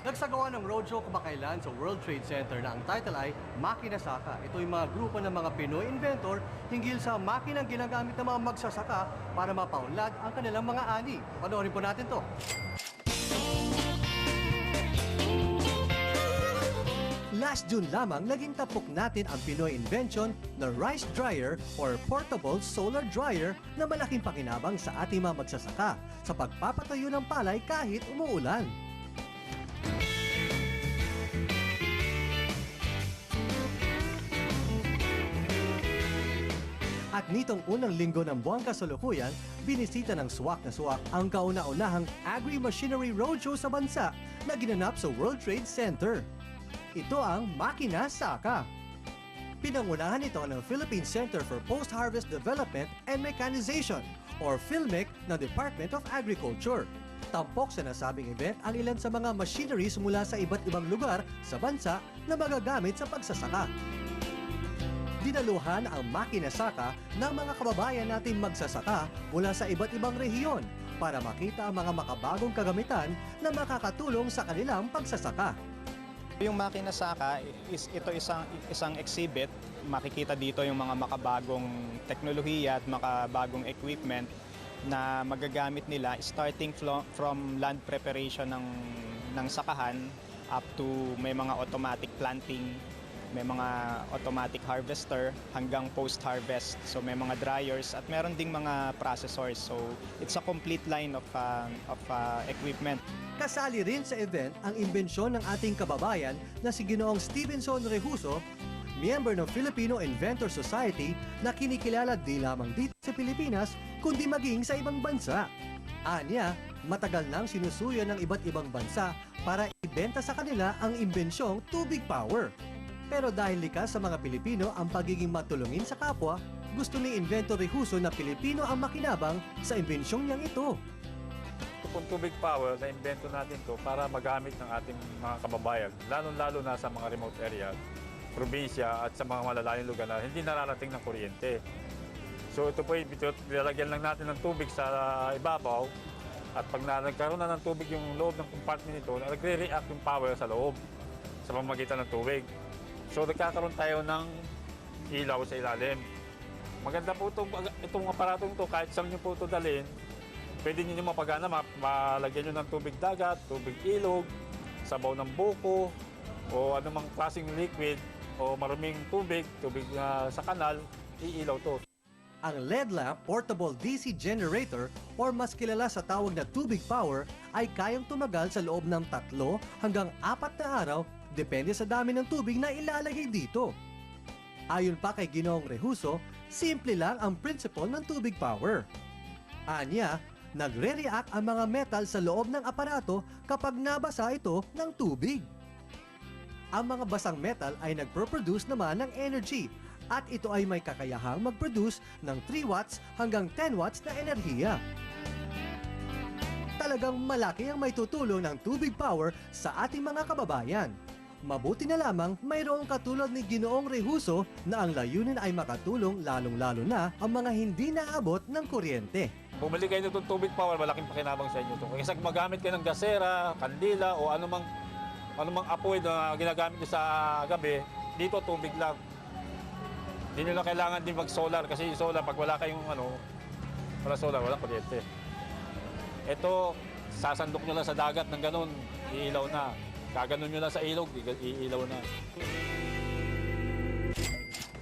Nagsagawa ng roadshow kamakailan sa World Trade Center na ang title ay Makina Saka. Ito ay mga grupo ng mga Pinoy inventor hinggil sa makinang ginagamit ng mga magsasaka para mapaunlad ang kanilang mga ani. Panoorin po natin to. Last June lamang, naging tapok natin ang Pinoy invention na rice dryer or portable solar dryer na malaking pakinabang sa ating mga magsasaka sa pagpapatayo ng palay kahit umuulan. At nitong unang linggo ng buwang kasalukuyan, binisita ng swak na swak ang kauna-unahang Agri-Machinery Roadshow sa bansa na ginanap sa World Trade Center. Ito ang Makina Saka. Pinangunahan ito ng Philippine Center for Post-Harvest Development and Mechanization or PhilMec ng Department of Agriculture. Tampok sa nasabing event ang ilan sa mga machineries mula sa iba't ibang lugar sa bansa na magagamit sa pagsasaka. Dinaluhan ang Makina Saka ng mga kababayan nating magsasaka mula sa iba't ibang rehiyon para makita ang mga makabagong kagamitan na makakatulong sa kanilang pagsasaka. Yung Makina Saka, ito isang exhibit. Makikita dito yung mga makabagong teknolohiya at makabagong equipment na magagamit nila starting from land preparation ng sakahan up to may mga automatic planting, may mga automatic harvester hanggang post-harvest. So may mga dryers at meron ding mga processors. So it's a complete line of equipment. Kasali rin sa event ang imbensyon ng ating kababayan na si Ginoong Stevenson Rehuso, miyembro ng Filipino Inventor Society na kinikilala di lamang dito sa Pilipinas kundi maging sa ibang bansa. Anya, matagal nang sinusuyo ng iba't ibang bansa para ibenta sa kanila ang imbensyong tubig power. Pero dahil likas sa mga Pilipino ang pagiging matulungin sa kapwa, gusto ni Inventor Rehuso na Pilipino ang makinabang sa imbensyong niyang ito. Kung tubig power, na-invento natin to para magamit ng ating mga kababayan, lalo-lalo na sa mga remote area, probinsya at sa mga malalayong lugar na hindi nararating ng kuryente. So ito po, nilalagyan lang natin ng tubig sa ibabaw at pag nagkaroon na ng tubig yung loob ng compartment nito, nagre-react yung power sa loob sa pamamagitan ng tubig. So nagkakaroon tayo ng ilaw sa ilalim. Maganda po itong aparatong ito, kahit saan nyo po ito dalhin, pwede nyo mapagana, malagyan nyo ng tubig dagat, tubig ilog, sabaw ng buko, o anumang klaseng liquid, o maruming tubig sa kanal, iilaw to. Ang LED lamp portable DC generator or mas kilala sa tawag na tubig power ay kayang tumagal sa loob ng 3 hanggang 4 na araw depende sa dami ng tubig na ilalagay dito. Ayon pa kay Ginoong Rehuso, simple lang ang principle ng tubig power. Anya, nagre-react ang mga metal sa loob ng aparato kapag nabasa ito ng tubig. Ang mga basang metal ay nagpo-produce naman ng energy at ito ay may kakayahang mag-produce ng 3 watts hanggang 10 watts na enerhiya. Talagang malaki ang may tutulong ng tubig power sa ating mga kababayan. Mabuti na lamang mayroong katulad ni Ginoong Rehuso na ang layunin ay makatulong lalong-lalo na ang mga hindi naabot ng kuryente. Bumili kayo nitong tubig power, malaking pakinabang sa inyo ito. Kasi magamit kayo ng gasera, kandila, o anumang apoy na ginagamit nyo sa gabi, dito tubig lang. Hindi nyo na kailangan din mag-solar kasi yung solar, pag wala kayong wala solar, walang kuryente. Ito, sasandok nyo lang sa dagat ng ganun, iilaw na. Kaganon nyo lang sa ilog, iilaw na.